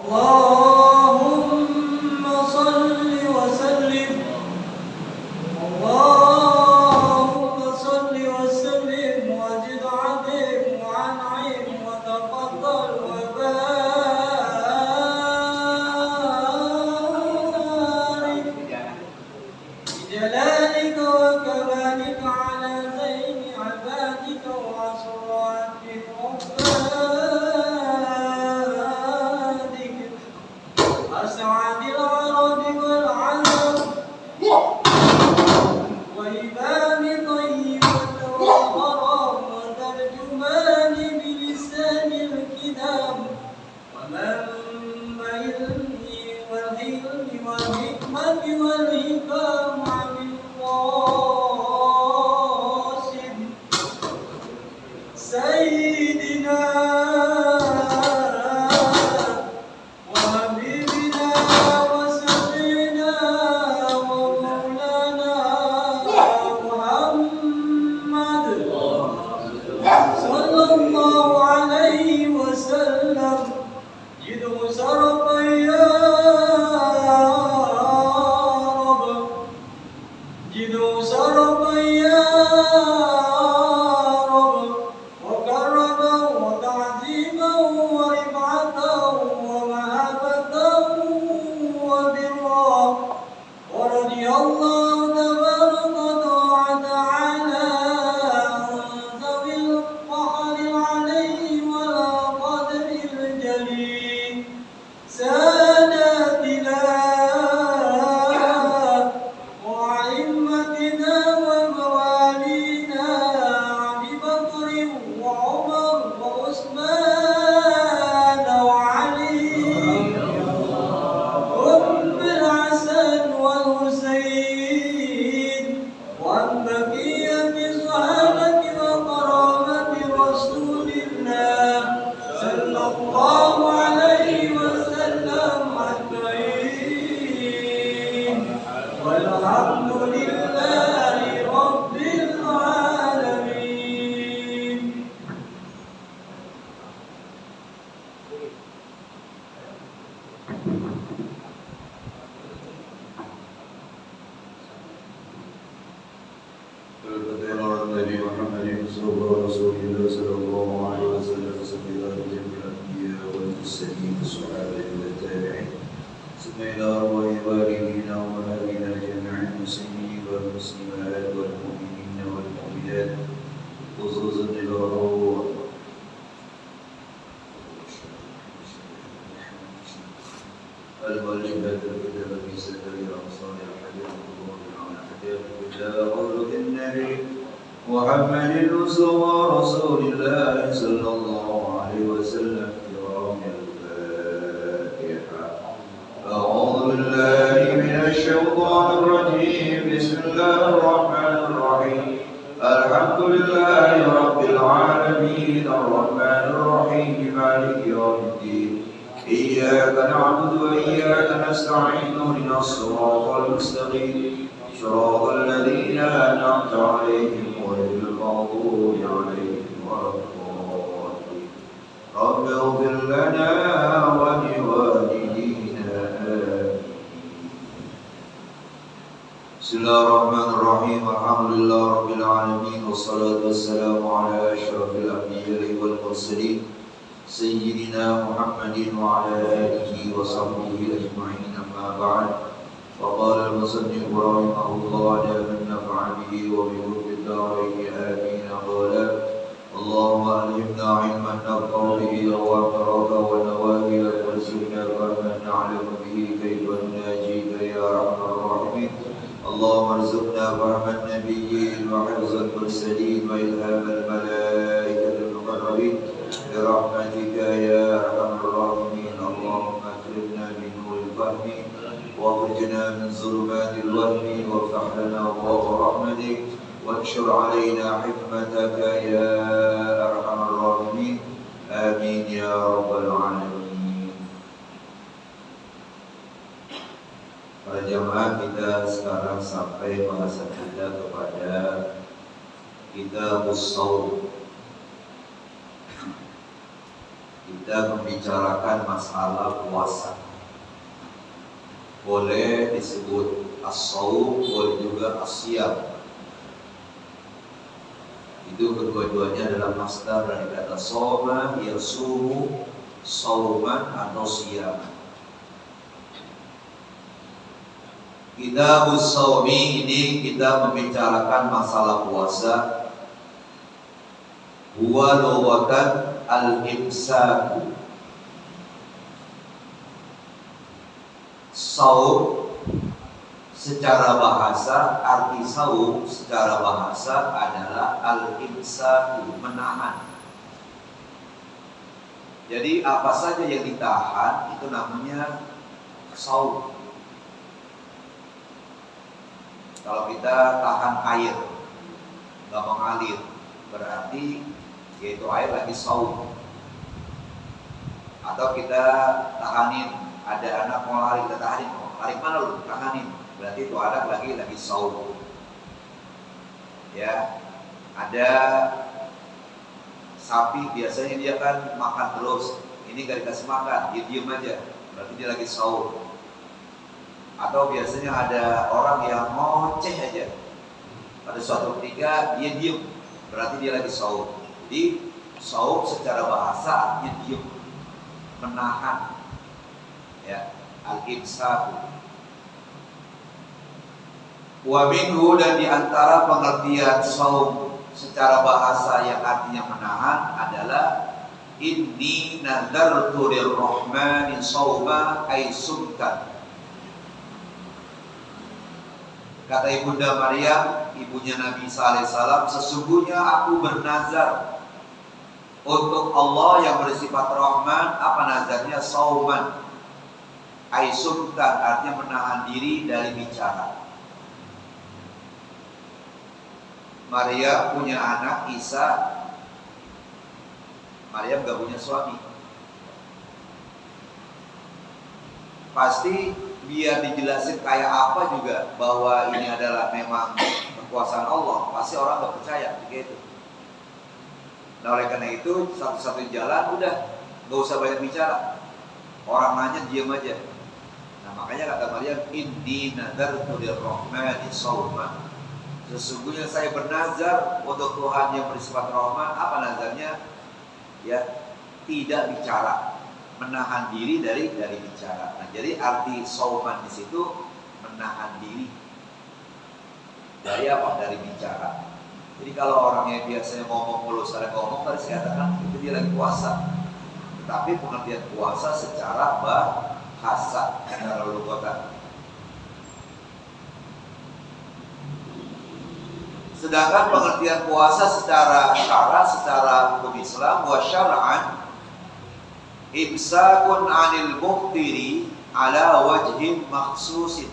اللهم صل وسلم اللهم صل وسلم وزد عليم وأنعم وتفضل وبارك بجلالك وكمالك على زين عبادك وأصوات عبادك أسعد العرب والعجم وإمام طيبة وغرام وترجمان بلسان الكتاب ومنبع العلم والحلم والحكمة والإكرام عن القاسم سيدنا وحبيبنا وسيدنا ومولانا محمد صلى الله عليه وسلم جده شرفا يا رب جده شرفا يا رب وكرما وتعظيما ورفعة ومهابة وبرا ورضي الله تبارك وتعالى عن ذوي القهر عليه ولا قدر الجليل ساداتنا وأئمتنا وموالينا أبي بكر وعمر وعثمان وعلي وابن الحسن والحسين وعن بقية صحابة وقرابة رسول الله صلى الله عليه وسلم أجمعين والحمد لله رب العالمين. الفتح على النبي محمد صلى رسول الله صلى الله عليه وسلم سيدنا الأنبياء والمرسلين الصحابة والتابعين ثم إلى أرواح والدينا وأهلنا جميعا المسلمين والمسلمات والمؤمنين والمؤمنات خصوصا إلى أرواح المؤلفات الكتاب في سبيل الأنصار الحديث إلى قول النبي محمد المصطفى رسول الله صلى الله عليه وسلم كرام الفاتحة. أعوذ بالله من الشيطان الرجيم. بسم الله الرحمن الرحيم. الحمد لله رب العالمين الرحمن الرحيم مالك يوم الدين. إياك نعبد وإياك نستعين اهدنا الصراط المستقيم صراط الذين أنعمت عليهم غير المغضوب عليهم ولا الضالين. رب اغفر لنا ولوالدينا آمين. بسم الله الرحمن الرحيم. الحمد لله رب العالمين والصلاة والسلام على أشرف الأنبياء والمرسلين سيدنا محمد وعلى آله وصحبه أجمعين. أما بعد وقال المصنف رحمه الله لا من نفع به وبحب الدارين آمين. قال اللهم ألهمنا علما نفع به وأمرك ونواهيك وارزقنا فهما نعلم به كيف نناجيك يا أرحم الراحمين. اللهم ارزقنا فهم النبيين وحفظ المرسلين وإلهام الملائكة المقربين برحمتك يا أرحم الراحمين. اللهم أكرمنا بنور الفهم واخرجنا من ظلمات الوهم وافتح لنا أبواب رحمتك وانشر علينا حكمتك يا أرحم الراحمين. آمين يا رب العالمين. Para jamaah, kita sekarang sampai bahasan kita kepada Kitabus Shaum. kita membicarakan masalah puasa. Boleh disebut as-shaum, boleh juga as-siyam. Itu kedua-duanya adalah masdar dari kata shoma, yasumu, shauman atau siyam. Kitabus shaumi ini kita membicarakan masalah puasa. Huwa lughatan al-imsaku. Saum secara bahasa, arti saum secara bahasa adalah al-imsaku, menahan. Jadi apa saja yang ditahan itu namanya saum. Kalau kita tahan air nggak mengalir, berarti yaitu air lagi saum. Atau kita tahanin, ada anak mau lari, kita tahanin, lari mana lu? Tahanin, berarti itu anak lagi saum. Ya, ada sapi biasanya dia kan makan terus, ini gak dikasih makan, dia diem aja, berarti dia lagi saum. Atau biasanya ada orang yang ngoceh aja, pada suatu ketika dia diem, berarti dia lagi saum. Jadi saum secara bahasa artinya diem, menahan, ya, al-imsaku. Wa minhu, dan diantara pengertian saum secara bahasa yang artinya menahan adalah inni nadartu lirrahmani sauma ay sumkan. Kata Ibunda Maryam, ibunya Nabi sallallahu alaihi wasallam, sesungguhnya aku bernazar untuk Allah yang bersifat Rahman. Apa nazarnya? Sauman ay sumkan, artinya menahan diri dari bicara. Maryam punya anak Isa. Maryam gak punya suami. Pasti biar dijelasin kayak apa juga bahwa ini adalah memang kekuasaan Allah, pasti orang gak percaya begitu. Nah oleh karena itu satu-satu jalan udah gak usah banyak bicara. Orang nanya diam aja. Nah makanya kata Maryam, inni nadartu lirrahmani sauma. Sesungguhnya saya bernazar untuk Tuhan yang bersifat Rahman. Apa nazarnya? Ya, tidak bicara, menahan diri dari bicara. Nah, jadi arti sauman di situ menahan diri dari apa? Dari bicara. Jadi kalau orang yang biasanya ngomong mulu, sekarang ngomong, tadi saya katakan itu dia lagi puasa. Tetapi pengertian puasa secara bahasa, secara lughatan. Sedangkan pengertian puasa secara syara, secara hukum Islam, wa syar'an imsakun 'anil muftiri ala wajhin makhsusin.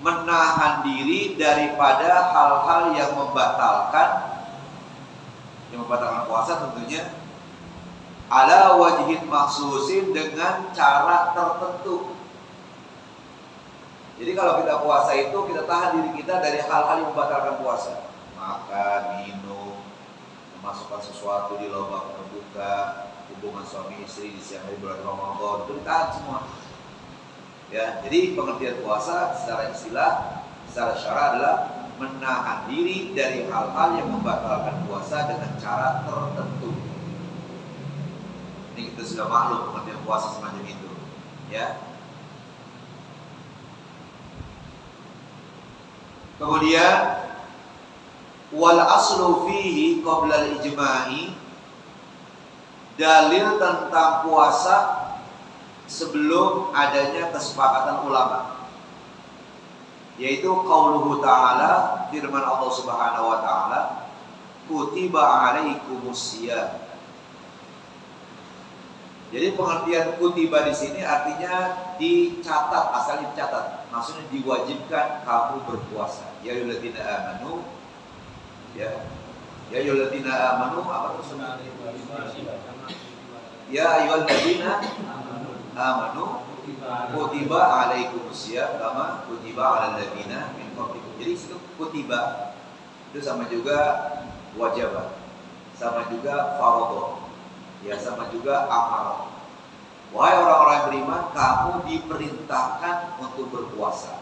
Menahan diri daripada hal-hal yang membatalkan puasa tentunya, ala wajhin makhsusin, dengan cara tertentu. Jadi kalau kita puasa itu kita tahan diri kita dari hal-hal yang membatalkan puasa. Makan, minum, memasukkan sesuatu di lubang terbuka, hubungan suami istri di siang hari bulan Ramadan, itu ditahan semua. Ya, jadi pengertian puasa secara istilah, secara syara adalah menahan diri dari hal-hal yang membatalkan puasa dengan cara tertentu. Ini kita sudah maklum pengertian puasa semacam itu, ya. Kemudian wal aslu fihi qabla al-ijma'i, dalil tentang puasa sebelum adanya kesepakatan ulama, yaitu qauluhu ta'ala, firman Allah Subhanahu wa taala, kutiba 'alaikumusiyam. Jadi pengertian kutiba di sini artinya dicatat, asalnya dicatat, maksudnya diwajibkan kamu berpuasa. Ya ayyuhalladzina amanu, ya ayyuhalladzina amanu, apa itu? Ya ayyuhalladzina amanu kutiba alaikumusiyam kama kutiba alal ladzina min qablikum. Jadi itu kutiba itu sama juga wajib, sama juga fardhu. Ya sama juga amal. Wahai orang-orang yang beriman, kamu diperintahkan untuk berpuasa.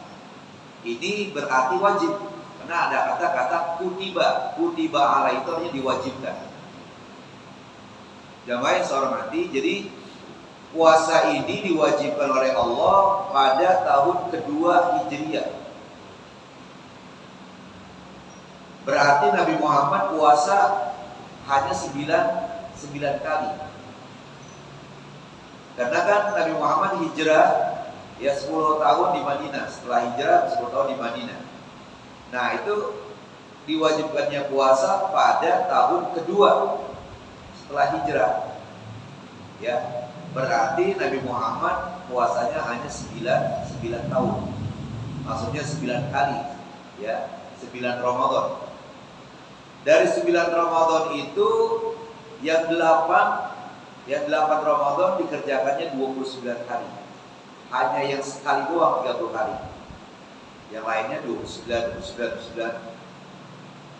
Ini berarti wajib. Karena ada kata-kata kutiba. Kutiba ala itu artinya diwajibkan. Jamaah yang saya hormati, jadi puasa ini diwajibkan oleh Allah pada tahun kedua Hijriah. Berarti Nabi Muhammad puasa hanya 9 kali. Karena kan Nabi Muhammad hijrah ya 10 tahun di Madinah. Setelah hijrah 10 tahun di Madinah. Nah itu diwajibkannya puasa pada tahun kedua setelah hijrah. Ya, berarti Nabi Muhammad puasanya hanya 9 tahun. Maksudnya 9 kali. Ya, 9 Ramadan. Dari 9 Ramadan itu yang 8 Ramadan dikerjakannya 29 kali. Hanya yang sekali doang 30 kali. Yang lainnya 29.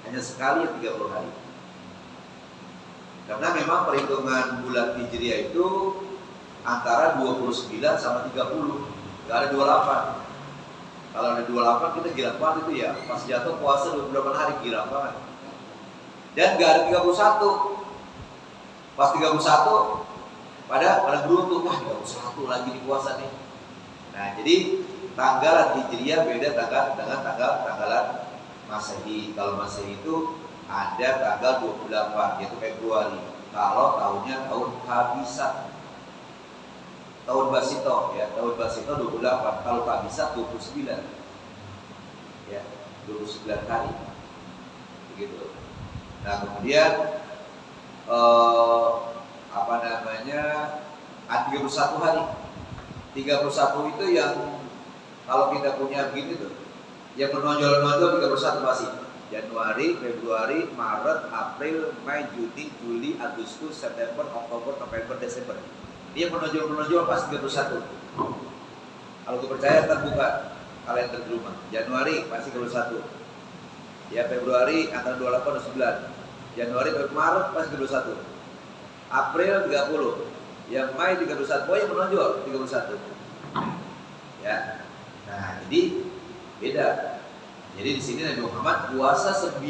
Hanya sekali yang 30 kali. Karena memang perhitungan bulan Hijriah itu antara 29 sama 30. Gak ada 28. Kalau ada 28 kita gila banget itu ya. Pas jatuh puasa 28 hari gila banget. Dan gak ada 31. Pas 31 pada beruntung, wah 31 lagi di puasa nih. Nah jadi tanggalan Hijriah beda dengan tanggalan Masehi. Kalau Masehi itu ada tanggal 28 yaitu Februari. Kalau tahunnya tahun Kabisat, tahun Basito ya, tahun Basito 28. Kalau Kabisat 29 ya, 29 kali begitu. Nah kemudian 31 hari. 31 itu yang kalau kita punya begini tuh, yang menonjol-nonjol 31 masih Januari, Februari, Maret, April, Mei, Juni, Juli, Agustus, September, Oktober, November, Desember. Dia menonjol pas 31. Kalau kita percaya terbuka kalender di rumah. Januari pasti 31. Ya Februari antara 28 dan 9. Januari, Maret pasti 31. April 30. Yang Mei 31. Oh yang menonjol 31. Ya. Nah, jadi beda. Jadi di sini Nabi Muhammad puasa 9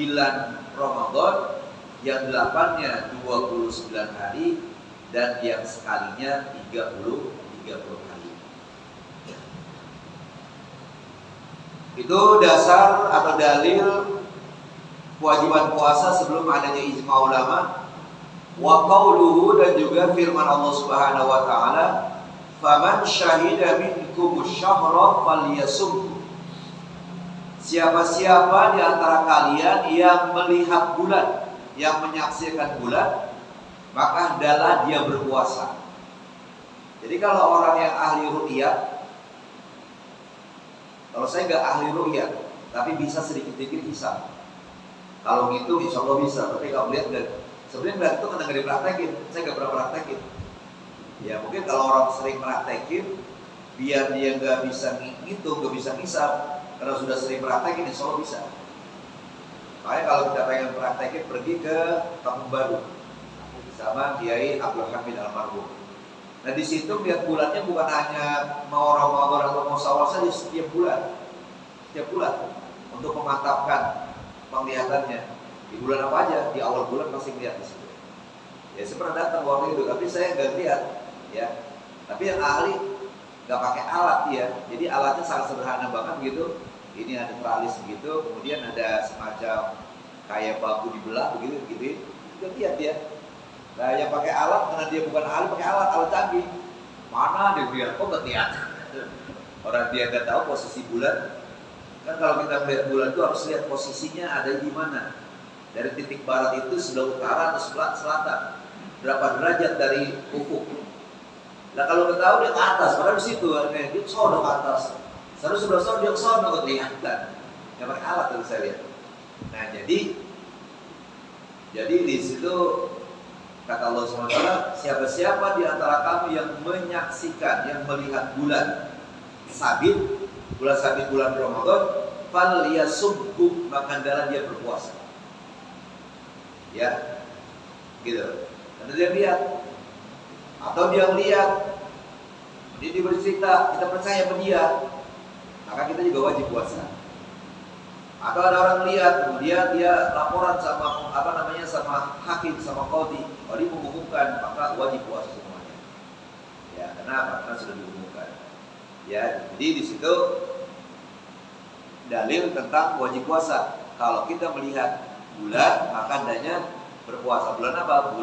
Ramadan, yang 8-nya 29 hari dan yang sekalinya 30 hari. Itu dasar atau dalil kewajiban puasa sebelum adanya ijma ulama. Wa qauluhu, dan juga firman Allah Subhanahu wa taala, "Faman syahida minkum asy-syahra falyasum." Siapa-siapa di antara kalian yang melihat bulan, yang menyaksikan bulan, maka hendaklah dia berpuasa. Jadi kalau orang yang ahli ru'yat, kalau saya nggak ahli ru'yat, tapi bisa sedikit-sedikit hisab. Kalau gitu insya Allah bisa, tapi kalau lihat sebenarnya itu kan nggak dipraktekin, saya nggak pernah praktekin. Ya mungkin kalau orang sering praktekin, biar dia nggak bisa ngitung, nggak bisa hisab, karena sudah sering praktekin, insya Allah bisa. Makanya kalau kita pengen praktekin, pergi ke Kampung Baru sama Kiai Abdul Hamid Almarhum. Nah di situ lihat bulannya bukan hanya mau Ramadan atau mau Syawal saja, setiap bulan untuk memantapkan penglihatannya. Di bulan apa aja, di awal bulan pasti lihat di situ. Ya saya pernah datang waktu itu, tapi saya nggak lihat, ya. Tapi yang ahli nggak pakai alat ya, jadi alatnya sangat sederhana banget gitu. Ini ada teralis begitu, kemudian ada semacam kayak bambu dibelah begitu, kita lihat dia. Nah yang pakai alat, karena dia bukan ahli, pakai alat canggih. Mana dia lihat? Kok nggak lihat? Orang dia nggak tahu posisi bulan. Kan kalau kita melihat bulan itu harus lihat posisinya ada di mana. Dari titik barat itu sebelah utara atau sebelah selatan, berapa derajat dari ufuk. Nah kalau kita tahu dia ke atas, padahal di situ dia sono ke atas. Sebenarnya sebelah sono dia sono kelihatan. Yang pakai alat tadi saya lihat. Nah jadi di situ kata Allah SWT, siapa-siapa di antara kamu yang menyaksikan, yang melihat bulan sabit bulan Ramadan, falyasumhu, maka hendaklah dia berpuasa. Ya, gitu. Karena dia lihat, atau dia melihat, dia bercerita, kita percaya sama dia, maka kita juga wajib puasa. Atau ada orang lihat, kemudian dia laporan sama sama hakim, sama qadhi, qadhi mengumumkan, maka wajib puasa semuanya. Ya, kenapa? Karena sudah diumumkan. Ya, jadi di situ dalil tentang wajib puasa. Kalau kita melihat bulan, maka hendaknya berpuasa. Bulan apa?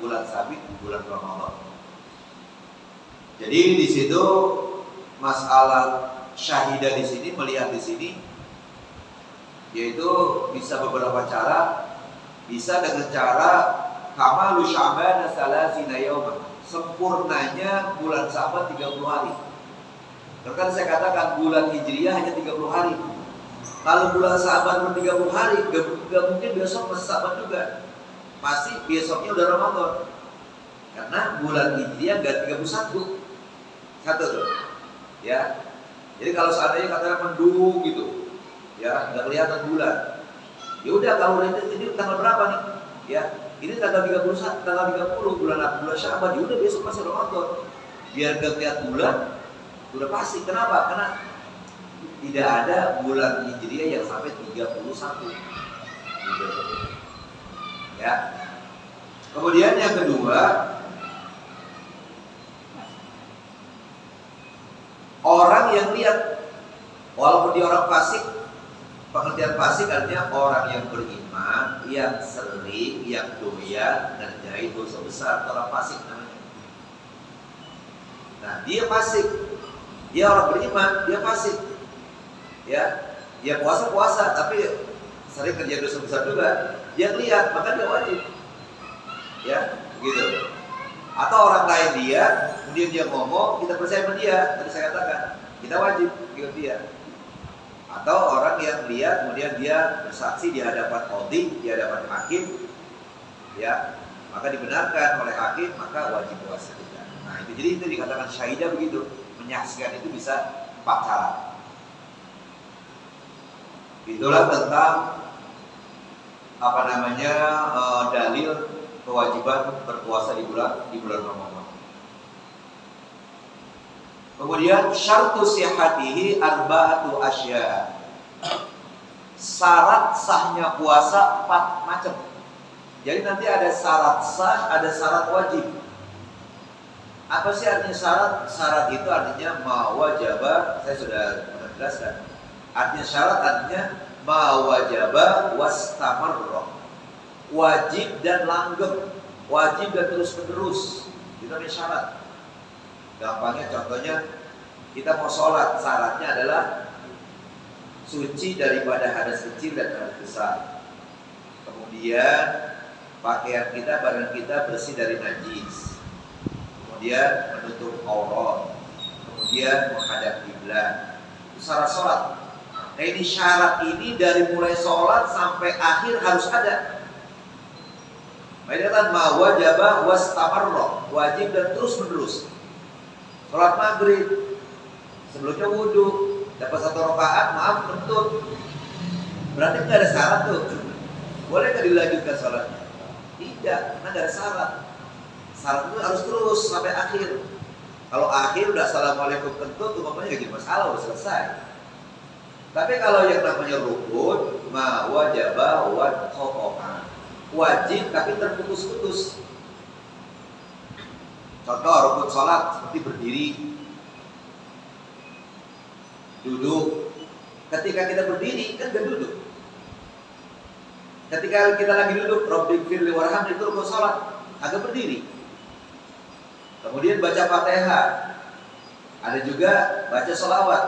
Bulan sabit, bulan Ramadan. Jadi di situ masalah syahidah di sini, melihat di sini, yaitu bisa beberapa cara. Bisa dengan cara kamalu Sya'ban salasina yauman, sempurnanya bulan Sya'ban 30 hari. Karena saya katakan bulan Hijriah hanya 30 hari. Kalau bulan Sya'ban 30 hari, gak mungkin besok masih Sya'ban juga. Pasti besoknya udah Ramadan. Karena bulan Hijriah gak 31. Satu tuh. Ya. Jadi kalau seandainya katakan mendung gitu, ya nggak kelihatan bulan. Ya udah, kalau ini tanggal berapa nih? Ya, ini tanggal 31, tanggal 30 bulan Sya'ban. Ya udah, besok masih Ramadan. Biar gak lihat bulan, udah pasti. Kenapa? Karena tidak ada bulan Hijriah yang sampai 31. Ya. Kemudian yang kedua, orang yang lihat, walaupun dia orang fasik, pengertian fasik artinya orang yang beriman, yang sering, yang doyan ngerjain dosa besar, orang fasik namanya. Nah, dia fasik, dia orang beriman, dia fasik. Ya, dia puasa, tapi sering kerja dosa besar juga. Dia lihat, maka dia wajib. Ya, gitu. Atau orang lain dia, kemudian dia ngomong, kita percaya sama dia. Tadi saya katakan, kita wajib ikut dia. Atau orang yang lihat, kemudian dia bersaksi di hadapan qadhi, di hadapan hakim, ya, maka dibenarkan oleh hakim, maka wajib puasa juga. Nah, itu jadi itu dikatakan syahidah begitu. Menyaksikan itu bisa 4 cara. Itulah tentang dalil kewajiban berpuasa di bulan Ramadan. Kemudian syartu sihhatihi arba'atu asya. Syarat sahnya puasa 4 macam. Jadi nanti ada syarat sah, ada syarat wajib. Apa sih artinya syarat? Syarat itu artinya ma wajaba, saya sudah pernah jelaskan. Artinya syarat artinya ma wajaba wastamarra. Wajib dan langgeng, wajib dan terus-menerus. Itu adalah syarat. Gampangnya contohnya, kita mau sholat, syaratnya adalah suci daripada hadas kecil dan hadas besar. Kemudian pakaian kita, badan kita bersih dari najis. Kemudian menutup aurat. Kemudian menghadap kiblat. Itu syarat sholat. Nah, ini syarat ini dari mulai sholat sampai akhir harus ada. Makanya ma wajaba wastamarra, wajib dan terus menerus. Sholat maghrib, sebelumnya wudhu, dapat 1 rakaat, maaf kentut. Berarti nggak ada syarat tuh. Boleh nggak dilanjutkan sholatnya? Tidak, karena nggak ada syarat. Syarat itu harus terus sampai akhir. Kalau akhir udah assalamualaikum kentut, umpamanya nggak jadi masalah, udah selesai. Tapi kalau yang namanya rukun, ma wajaba wa khotoha, wajib tapi terputus-putus. Contoh rukun sholat seperti berdiri, duduk. Ketika kita berdiri kan gak duduk. Ketika kita lagi duduk, Rabbighfirli warhamni, itu rukun sholat, agak berdiri. Kemudian baca Fatihah, ada juga baca sholawat,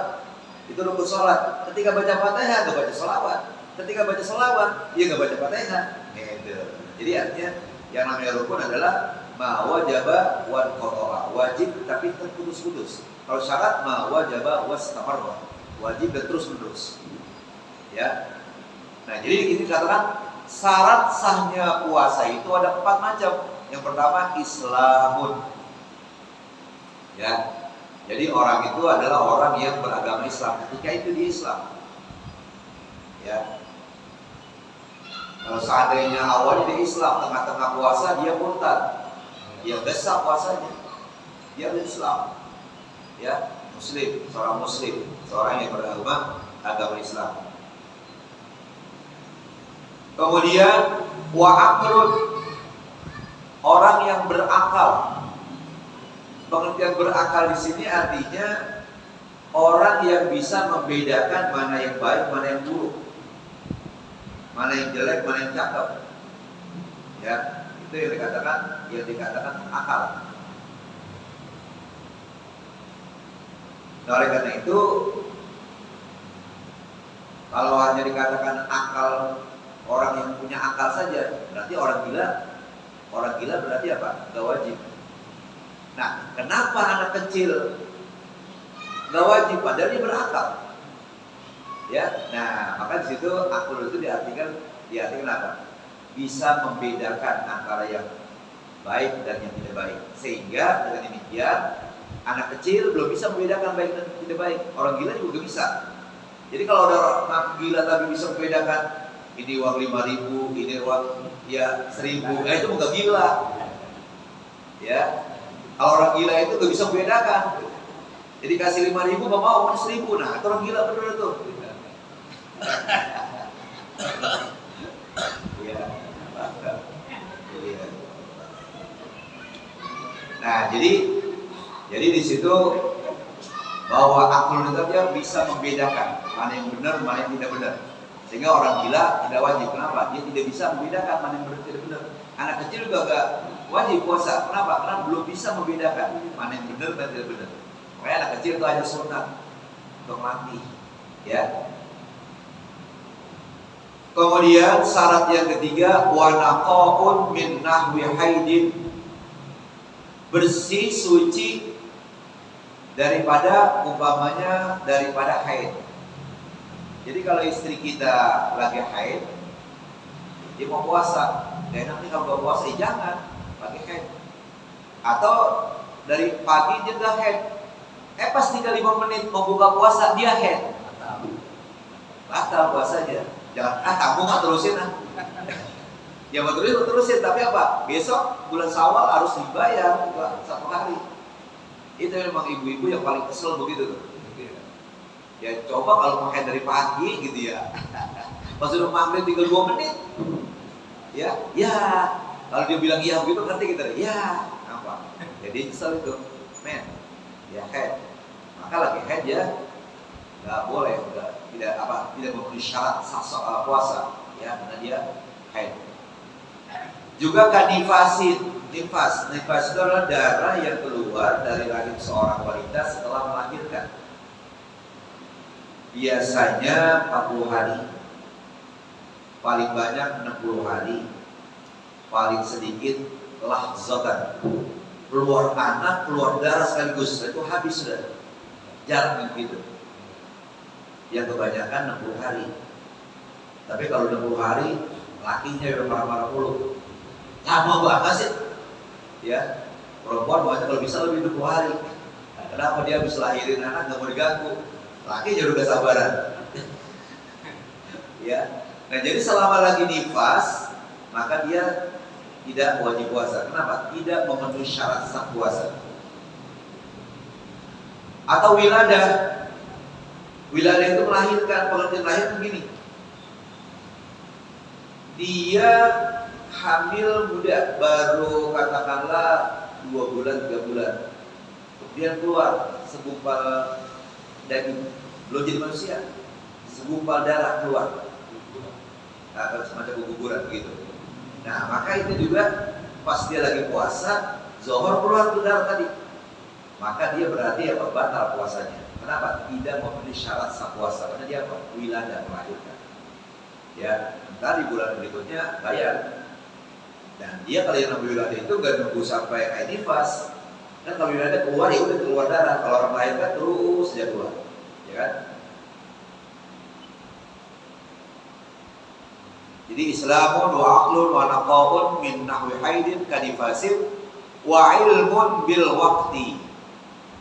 itu rukun sholat. Ketika baca Fatihah gak baca sholawat, ketika baca sholawat dia gak baca Fatihah. Jadi artinya yang namanya rukun adalah ma wajaba wa khotoha, wajib tapi terputus-putus. Kalau syarat ma wajaba wastamarra, wajib dan terus menerus. Ya. Nah, jadi ini dikatakan syarat sahnya puasa itu ada 4 macam. Yang pertama Islamun. Ya. Jadi orang itu adalah orang yang beragama Islam. Ketika itu dia Islam. Ya. Kalau seandainya awalnya dia Islam, tengah-tengah puasa dia murtad, dia besar puasanya, dia Islam, ya, muslim, seorang yang beragama Islam. Kemudian wa aqlun, orang yang berakal. Pengertian berakal di sini artinya orang yang bisa membedakan mana yang baik, mana yang buruk, mana yang jelek, mana yang cakep. Ya, itu yang dikatakan akal. Nah, oleh karena itu, kalau hanya dikatakan akal, orang yang punya akal saja, berarti orang gila. Orang gila berarti apa? Gak wajib. Nah, kenapa anak kecil gak wajib padahal dia berakal? Ya, nah maka di situ akal itu diartikan apa? Bisa membedakan antara yang baik dan yang tidak baik. Sehingga dengan demikian anak kecil belum bisa membedakan baik dan tidak baik. Orang gila juga bisa. Jadi kalau ada orang gila tapi bisa membedakan ini uang 5.000, ini uang ya 1.000, nah itu bukan gila. Ya, kalau orang gila itu gak bisa membedakan. Jadi kasih 5.000 gak mau, 1.000, nah itu orang gila bener tuh. Ya, nah jadi di situ bahwa akal itu dia bisa membedakan mana yang benar, mana yang tidak benar. Sehingga orang gila tidak wajib. Kenapa? Dia tidak bisa membedakan mana yang benar, tidak benar. Anak kecil juga gak wajib puasa. Kenapa? Karena belum bisa membedakan mana yang benar dan tidak benar. Makanya anak kecil itu hanya sunat untuk mati. Ya. Kemudian syarat yang ketiga, wa naqa'un min nahwi haidin, bersih suci daripada haid. Jadi kalau istri kita lagi haid, dia mau puasa, dan nanti kalau mau puasa jangan lagi haid. Atau dari pagi dia udah haid, pas tinggal 5 menit mau buka puasa dia haid, batal puasanya. Jangan kamu nggak terusin ya mau terusin, tapi apa? Besok bulan Syawal harus dibayar 1 hari. Itu memang ibu-ibu yang paling kesel begitu tuh. Ya coba kalau makan dari pagi gitu ya. Pas udah maghrib tinggal 2 menit. Ya, kalau dia bilang iya begitu nanti kita ya apa? Jadi kesel itu, men. Ya head. Maka lagi head ya nggak boleh, tidak memenuhi syarat puasa ya, karena dia haid. Juga kanifasin, nifas itu adalah darah yang keluar dari rahim seorang wanita setelah melahirkan. Biasanya 40 hari, paling banyak 60 hari, paling sedikit lahzatan. Keluar anak, keluar darah sekaligus, itu habis sudah. Jarang yang begitu. Yang kebanyakan 60 hari. Tapi kalau 60 hari, lakinya udah marah-marah mulu. Lama banget sih. Ya, perempuan banyak kalau bisa lebih 20 hari. Kenapa dia habis lahirin anak gak mau diganggu? Lakinya udah gak sabaran. Ya. Nah jadi selama lagi nifas, maka dia tidak wajib puasa. Kenapa? Tidak memenuhi syarat sah puasa. Atau wiladah. Wiladah itu melahirkan, pengertian lahir begini. Dia hamil muda, baru katakanlah 2 bulan, 3 bulan. Kemudian keluar segumpal daging, belum jadi manusia, segumpal darah keluar. Semacam guguran begitu. Nah maka itu juga pas dia lagi puasa, zuhur keluar tuh darah tadi. Maka dia berarti batal puasanya. Kenapa? Tidak memenuhi syarat sah puasa. Karena dia wiladah, melahirkan. Ya, entar di bulan berikutnya bayar. Dan dia kalau yang namanya wiladah itu gak nunggu sampai kayak nifas. Kan kalau wiladah keluar ya udah keluar darah. Kalau orang melahirkan terus saja keluar. Ya kan? Jadi Islamun wa aqlun wa naqa'un min nahwi haidin kanifasin wa ilmun bil waqti,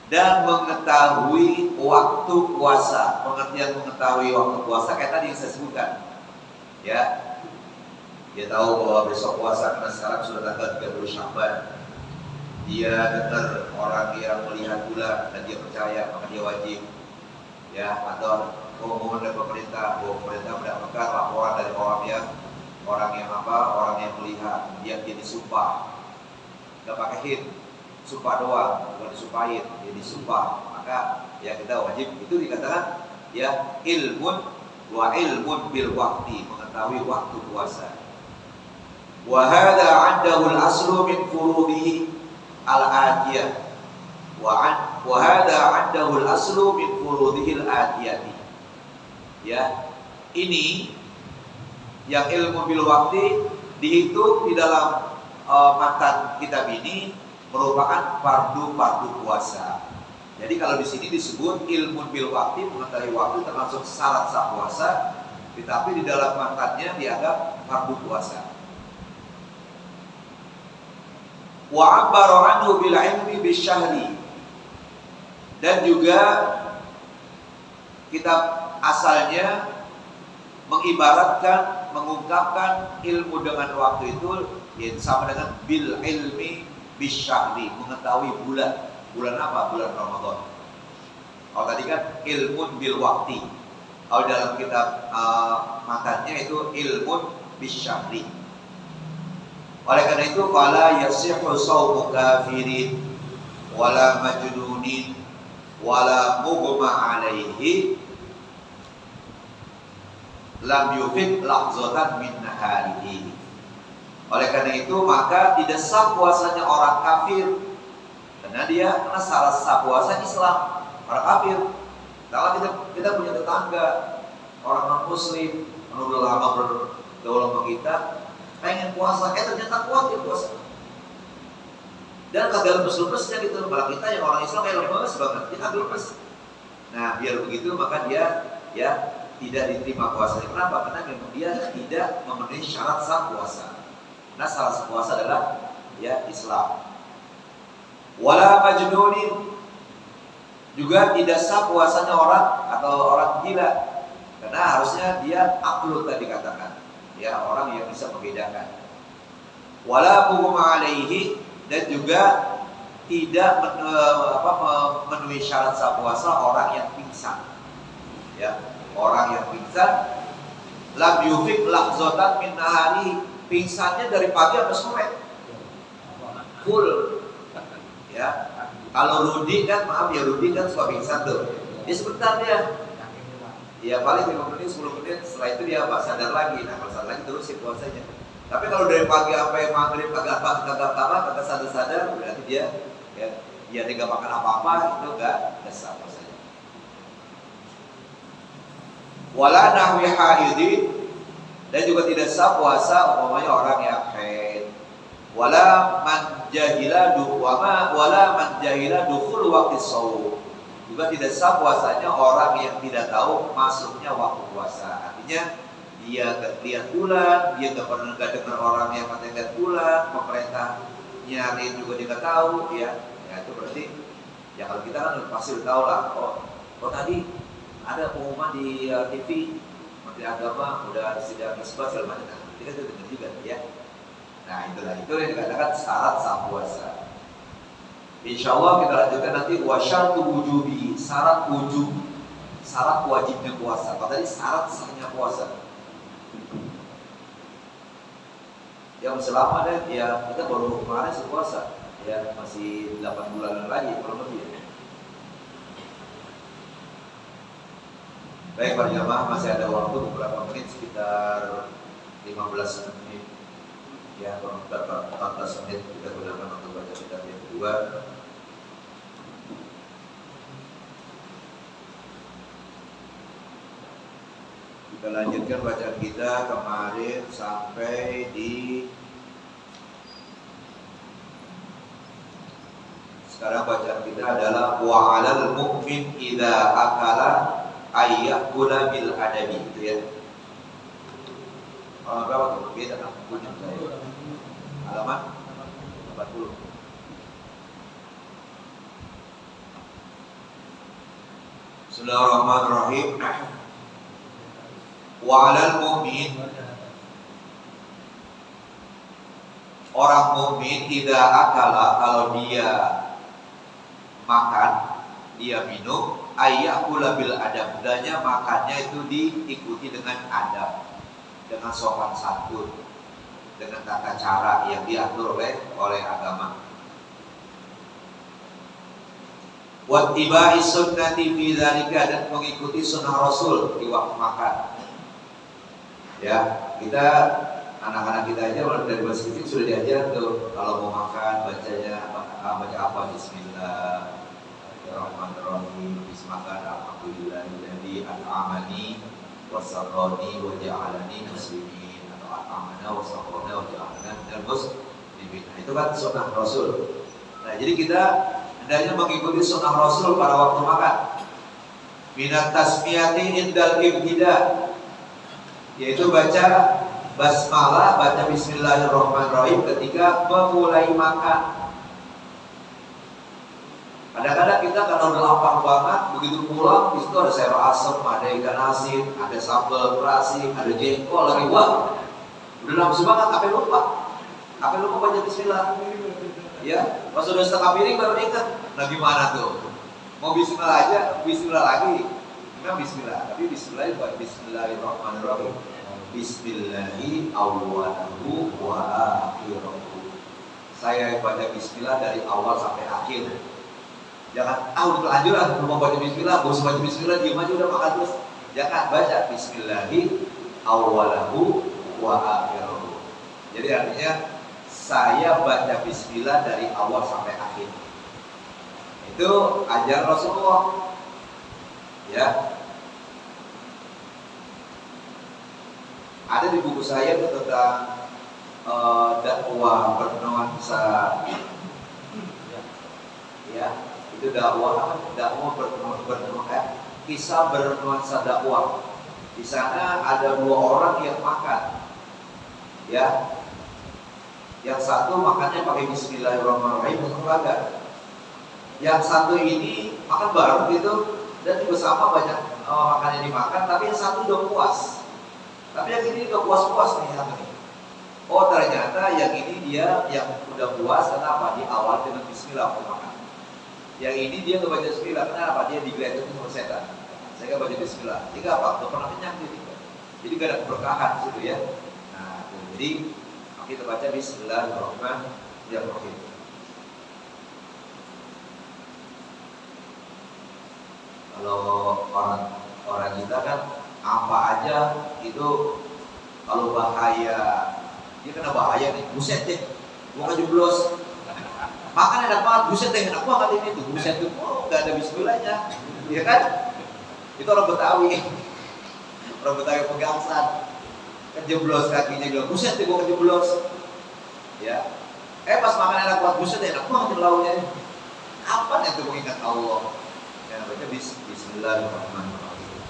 dan mengetahui waktu puasa. Pengertian mengetahui waktu puasa kayak tadi yang saya sebutkan. Ya. Dia tahu bahwa besok puasa karena sekarang sudah tanggal 30 Sya'ban. dia dengar orang yang melihat bulan dan dia percaya, maka dia wajib. Ya, atau pengumuman dari pemerintah bahwa pemerintah mendapatkan laporan dari orang yang melihat, dia disumpah, nggak pakai hint, sumpah doang, bukan disumpahin, dia disumpah, maka ya kita wajib. Itu dikatakan ya ilmun bil waqti, mengetahui waktu puasa. Wa hadza 'indahu al-aslu min furudihi al-atiyah. Wa hadza 'indahu al-aslu min furudihi al-atiyati. Ya, ini yang ilmu bil waqti dihitung di dalam matan kitab ini merupakan fardu puasa. Jadi kalau di sini disebut ilmu bil waqti, mengetahui waktu termasuk syarat sah puasa, tetapi di dalam matannya dianggap fardu puasa. Wa 'abbara anhu bil ilmi bisyahri. Dan juga kitab asalnya mengibaratkan, mengungkapkan ilmu dengan waktu itu yaitu sama dengan bil ilmi bisyahri, mengetahui bulan. Bulan apa? Bulan Ramadan. Kalau tadi kan ilmun bil waqti. Kalau dalam kitab matannya itu ilmun bisyahri. Oleh karena itu fala yasihhu shaumu kafirin wala majnunin wala mughma alaihi lam yufid lahzatan min naharihi. Oleh karena itu maka tidak sah puasanya orang kafir, karena syarat sah puasa Islam. Orang kafir, kalau kita punya tetangga orang non muslim, udah lama bergaul sama kita, pengen puasa, ternyata kuat dia puasa. Dan kagak lemes-lemesnya gitu, malah kita yang orang Islam kayak lemes banget, kita lemes. Nah biar begitu maka dia ya tidak diterima puasanya. Kenapa? Karena memang dia tidak memenuhi syarat sah puasa. Nah syarat sah puasa adalah ya Islam. Wala majnunin, juga tidak sah puasanya orang atau orang gila, karena harusnya dia aqlu tadi katakan, ya orang yang bisa membedakan. Wala mughma alaihi, dan juga tidak memenuhi syarat sah puasa orang yang pingsan. Ya, orang yang pingsan lam yufik lahzatan min nahari, pingsannya dari pagi sampai sore full. Ya, kalau Rudi kan, maaf ya, Rudi kan suka pingsan tuh. Dia sebentar dia, ya paling 5 menit, 10 menit, setelah itu dia sadar lagi. Nah kalau sadar lagi terus sih puasanya. Tapi kalau dari pagi sampai maghrib kagak sadar, berarti dia tidak makan apa-apa, itu gak sah puasanya. Wala nahwi haidin, dan juga tidak sah puasa umpamanya orang yang haid. Wala man jahila dukhul waqti shaum, juga tidak sah puasanya orang yang tidak tahu masuknya waktu puasa. Artinya dia nggak lihat bulan, dia nggak pernah dengar orang yang katanya lihat bulan, pemerintah nyariin juga dia nggak tahu, ya itu berarti ya kalau kita kan pasti udah tahu lah. Oh tadi ada pengumuman di TV Menteri Agama udah sidang isbat segala macam, kita sudah dengar juga ya. Nah itulah itu yang dikatakan syarat sah puasa. Insya Allah kita lanjutkan nanti wasyartu wujubi, syarat wajibnya puasa. Kalau tadi syarat sahnya puasa. Yang selama deh, ya kita baru kemarin puasa, ya masih 8 bulan lagi kurang lebih. Baik para jamaah, masih ada waktu beberapa menit, sekitar 15 menit. Ya, kurang 14 menit kita gunakan untuk baca kitab yang kedua. Kita lanjutkan bacaan kita kemarin sampai di sekarang bacaan kita adalah wa 'alal mu'min idza akala ayyakula bil adabi, itu ya. Berapa tuh? Beda punya saya. Halaman 40. Bismillahirrahmanirrahim. Wa 'alal mu'min, orang mukmin tidak akala, kalau dia makan, dia minum, ayyakula bil adab, hendaknya makannya itu diikuti dengan adab, dengan sopan santun, dengan tata cara yang diatur oleh agama. Wattiba'i sunnati fi dzalika, dan mengikuti sunnah Rasul di waktu makan. Ya, kita anak-anak kita aja mulai dari masih kecil sudah diajar tuh kalau mau makan bacanya baca apa, Bismillahirrahmanirrahim, bismakan alhamdulillahilladzi an'amani wasaqani wa ja'alani muslimin, atau an'amana wasaqana wa ja'alana minal muslimin. Nah, itu kan sunnah Rasul. Nah, jadi kita hendaknya mengikuti sunnah Rasul pada waktu makan. Minat tasmiyati indal ibtida, yaitu baca basmalah, baca bismillahirrahmanirrahim ketika memulai makan. Kadang-kadang kita karena udah lapar banget, begitu pulang di situ ada sayur asem, ada ikan asin, ada sambal terasi, ada jengkol lagi, wah, udah nafsu banget, apa lupa baca bismillah. Ya, pas udah setengah piring baru ingat. Nah, gimana tuh? Mau bismillah aja, bismillah lagi. Enggak bismillah, tapi bismillahirrahmanirrahim. Bismillahi awwalahu wa akhirahu. Saya baca bismillah dari awal sampai akhir. Jangan, udah terlanjur belum mau baca bismillah, baru baca bismillah, diam aja udah makan terus. Jangan, baca bismillahi awwalahu wa akhirahu. Jadi artinya saya baca bismillah dari awal sampai akhir. Itu ajaran Rasulullah. Ya. Ada di buku saya itu tentang dakwah bernuansa, ya, itu dakwah bernuansa, kisah bernuansa dakwah. Di sana ada 2 orang yang makan, ya. Yang satu makannya pakai bismillahirrahmanirrahim untuk keluarga. Yang satu ini makan bareng gitu dan juga sama banyak makan yang dimakan, tapi yang satu udah puas. Tapi yang ini udah puas-puas nih yang ini. Oh, ternyata yang ini dia yang udah puas karena apa? Di awal dengan bismillah untuk makan. Yang ini dia nggak baca bismillah, kenapa? Dia digeledah sama setan. Saya nggak baca bismillah. Jika apa? Nggak pernah kenyang dia. Jadi gak ada keberkahan gitu ya. Nah, jadi kita baca bismillahirrahmanirrahim. Kalau orang kita kan apa aja itu kalau bahaya, dia kena bahaya nih, buset deh, gua ngejeblos. Makan enak banget, buset deh, enak banget ini tuh, buset tuh, nggak ada bismillahnya, ya kan? Itu orang Betawi pegangsan. Kejeblos kakinya bilang, buset deh gua kejeblos. Ya. Pas makan enak buat buset deh, enak banget lauknya. Kapan itu mengingat Allah? Ya, baca bismillahirrahmanirrahim.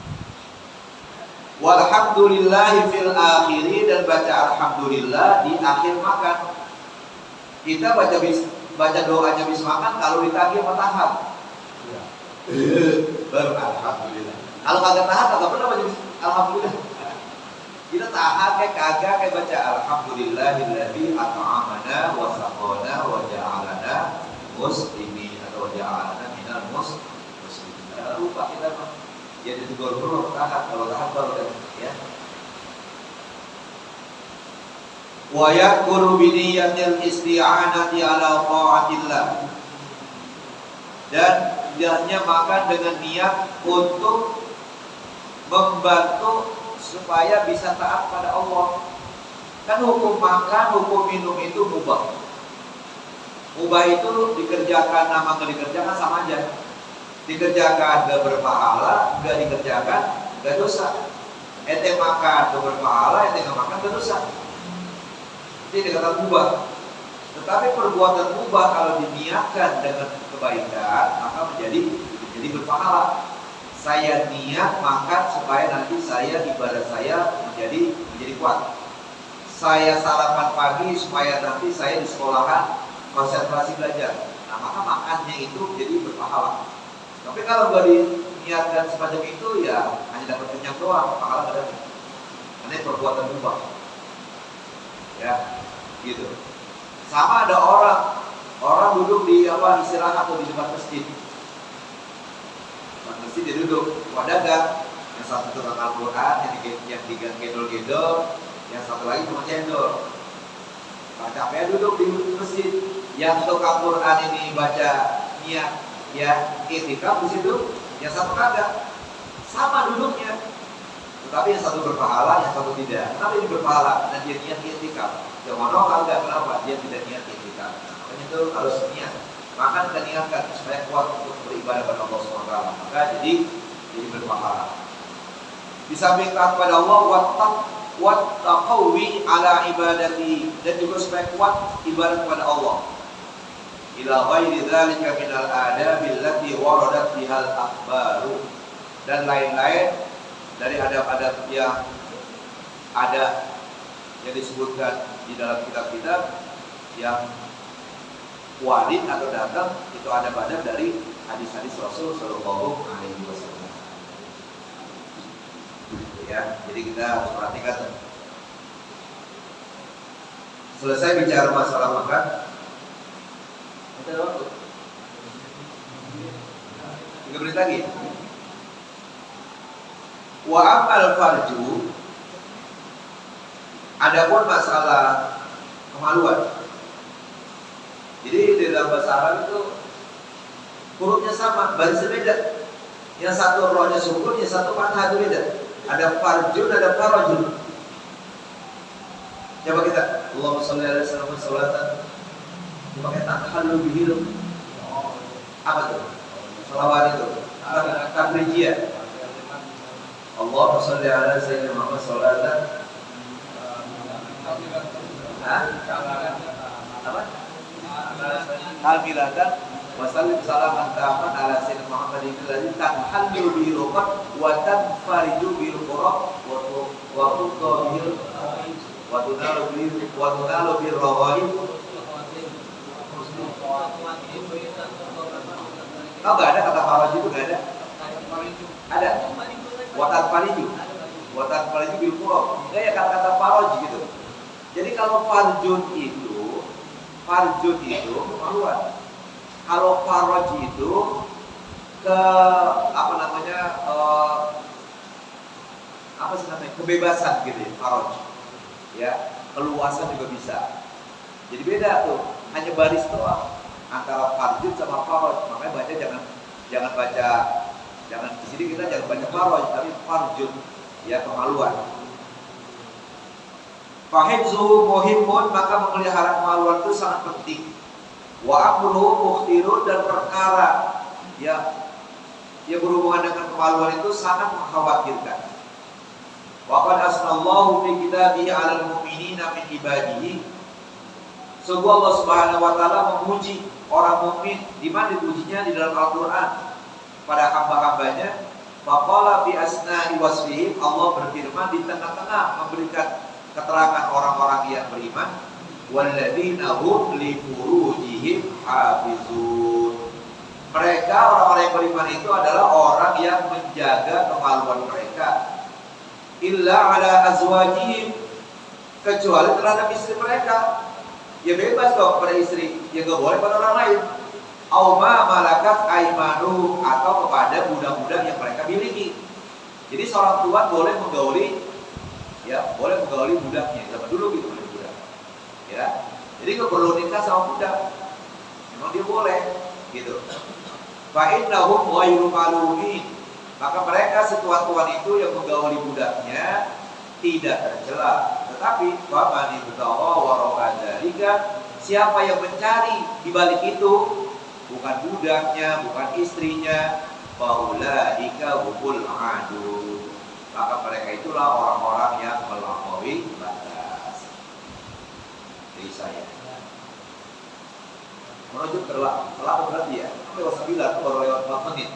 Walhamdulillahi fil akhiri, dan baca alhamdulillah di akhir makan. Kita baca doanya bis makan kalau ditagih sama tahap. Ya. Baru alhamdulillah. Kalau kagak tahan kagak pernah baca alhamdulillah. Kita tahan kayak baca alhamdulillahilladzi at'amana wa saqana wa ja'alana muslimin, atau ja'alana minal muslimin. Lupa kita mah. Jadi dulu tahan, kalau tahan baru kan ya. Wa yakuru bi niyyatil isti'anati ala ta'atillah. Dan hendaknya makan dengan niat untuk membantu supaya bisa taat pada Allah. Kan hukum makan, hukum minum itu mubah. Mubah itu dikerjakan sama nggak dikerjakan sama aja. Dikerjakan gak berpahala, gak dikerjakan gak dosa. Ente makan gak berpahala, ente gak makan gak dosa. Ini dikatakan mubah. Tetapi perbuatan mubah kalau diniatkan dengan kebaikan, maka menjadi berpahala. Saya niat makan supaya nanti ibadah saya menjadi kuat. Saya sarapan pagi supaya nanti saya di sekolahan konsentrasi belajar. Nah, maka makannya itu jadi berpahala. Tapi kalau gak diniatkan semacam itu, ya hanya dapat kenyang doang, pahala gak ada. Karena perbuatan mubah. Ya, gitu. Sama ada orang duduk di istirahat atau di depan masjid. Depan masjid dia duduk, ada gak? Yang satu tukang Al-Quran, yang tiga gendol-gendol, yang satu lagi cuma cendol. Nah, capek duduk di masjid. Yang tukang Quran ini baca niat ya itikaf di situ, yang satu kagak. Sama duduknya. Tetapi yang satu berpahala, yang satu tidak. Kenapa ini berpahala? Karena dia niat itikaf. Yang mana kagak, kenapa? Dia tidak niat itikaf. Makanya itu harus niat. Maka kita niatkan supaya kuat untuk beribadah kepada Allah SWT. Maka jadi berpahala. Di samping taat kepada Allah, wattaqawi ala ibadati, dan juga supaya kuat ibadah kepada Allah. Ila ghairi dzalika minal adabil lati waradat bihal akhbaru, dan lain-lain dari adab-adab yang ada yang disebutkan di dalam kitab-kitab yang walid atau datang, itu adab-adab dari hadis-hadis Rasul sallallahu alaihi wasallam. Ya, jadi kita harus perhatikan. Selesai bicara masalah makan. Kita ada waktu 3 menit lagi. Wa amal farju, adapun masalah kemaluan. Jadi di dalam bahasa Arab itu hurufnya sama, barisnya beda. Yang satu rohnya sukun, yang satu fathah, itu beda. Ada farjun, ada farajun. Coba kita Allahumma sholli ala sayyidina sholatan. Coba kita halu bihil. Apa tuh? Selawat itu. Tabrijiyah. Allahumma sholli ala sayyidina Muhammad sholatan. Apa? Kamilatan wa sallim salaman taman ala sayyidina Muhammadin alladzi tanhallu bihi ruqat wa tanfariju bil qurab wa tuqabil wa tunalu bil rawaib. Kau nggak ada kata faraju itu, nggak ada? Ada. Wa tanfariju bil qurab. Enggak ya kata-kata faraj gitu. Jadi kalau farjun itu kemaluan. Kalau faraj itu kebebasan gitu ya, faraj. Ya, keluasan juga bisa. Jadi beda tuh, hanya baris doang antara farjun sama faraj. Makanya baca jangan di sini kita jangan baca faraj, tapi farjun, ya kemaluan. Fahibzuhu muhimun, maka memelihara kemaluan itu sangat penting. Wa amruhu mukhtirun, dan perkara yang berhubungan dengan kemaluan itu sangat mengkhawatirkan. Wa qad asnallahu fi kitabihi 'alal mu'minina min ibadihi. Sungguh Allah Subhanahu wa taala memuji orang mukmin. Di mana dipujinya? Di dalam Al-Qur'an pada hamba-hambanya. Faqala fi asna'i wasfihim, Allah berfirman di tengah-tengah memberikan keterangan orang-orang yang beriman, walladzina hum li furujihim hafizun. Mereka orang-orang yang beriman itu adalah orang yang menjaga kemaluan mereka. Illa ala azwajihim, kecuali terhadap istri mereka. Ya bebas dong pada istri, ya gak boleh pada orang lain. Au ma malakat aymanu, atau kepada budak-budak yang mereka miliki. Jadi seorang tua boleh menggauli budaknya. Zaman dulu gitu boleh budak. Ya. Jadi nggak perlu nikah sama budak. Memang dia boleh gitu. Fa innahum ghairu malumin. Maka mereka setuan-tuan itu yang menggauli budaknya tidak tercela. Tetapi faman ibtagha wara'a dzalika, siapa yang mencari di balik itu, bukan budaknya, bukan istrinya, faulaika humul adu, maka mereka itulah orang-orang yang melampaui batas. Jadi saya menuju telah berarti ya, lewat 9 atau baru lewat 4 menit.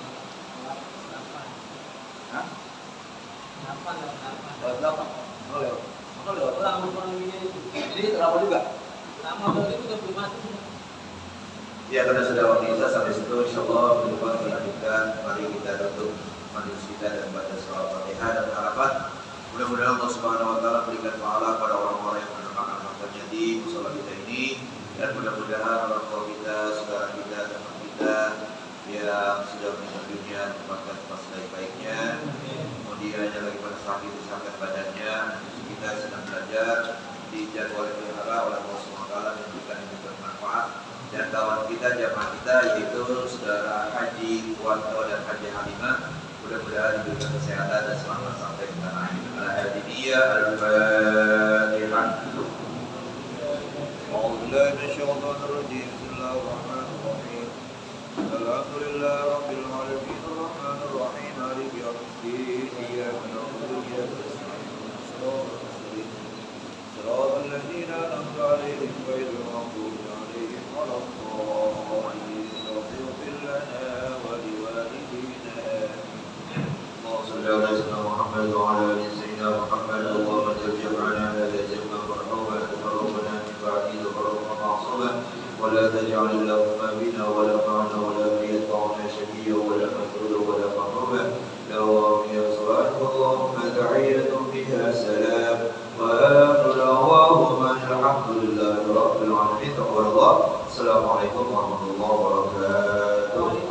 Hah? Lewat 8. Lewat. Ini terlalu juga. Ya, karena sudah waktu kita sampai situ, insyaallah minggu depan kita lanjutkan. Mari kita tutup majelis kita dan baca surah Fatihah, dan harapan mudah-mudahan Allah Subhanahu wa taala berikan pahala pada orang-orang yang mendoakan hartanya di musala kita ini, dan rezekinya tempatkan tempat sebaik-baiknya. Kemudian yang lagi pada sakit disahkan badannya. Kita sedang belajar di jadwal yang diarah oleh Allah SWT dan memberikan yang bermanfaat. Dan kawan kita, jamaah kita, yaitu saudara Haji Wanto dan Haji Halimah, mudah-mudahan diberikan kesehatan dan selamat sampai ke tanah air. Al-Hadidiyah Al-Fatihah. A'udzubillahi minasyaitonir rajim. Bismillahirrahmanirrahim. Alhamdulillah rabbil alamin arrahmanir rahim maliki yaumiddin iyyaka na'budu wa iyyaka nasta'in. Shiratal ladzina an'amta 'alaihim ghairil maghdubi 'alaihim waladdallin. Ighfir lana wa liwalidina. Allahumma shalli 'ala sayyidina Muhammad wa 'ala ali sayyidina Muhammad. Allahumma ij'alna hadha jam'an marhuman wa بعدي ذكرنا معصوما ولا تجعل اللهم بنا ولا معنا ولا يدفعنا شقيا ولا مفروضا ولا محروما اللهم يا سبحانك اللهم تحية فيها سلام وآخر دعواهم أن الحمد لله رب العالمين. تقبل الله. السلام عليكم ورحمة الله وبركاته.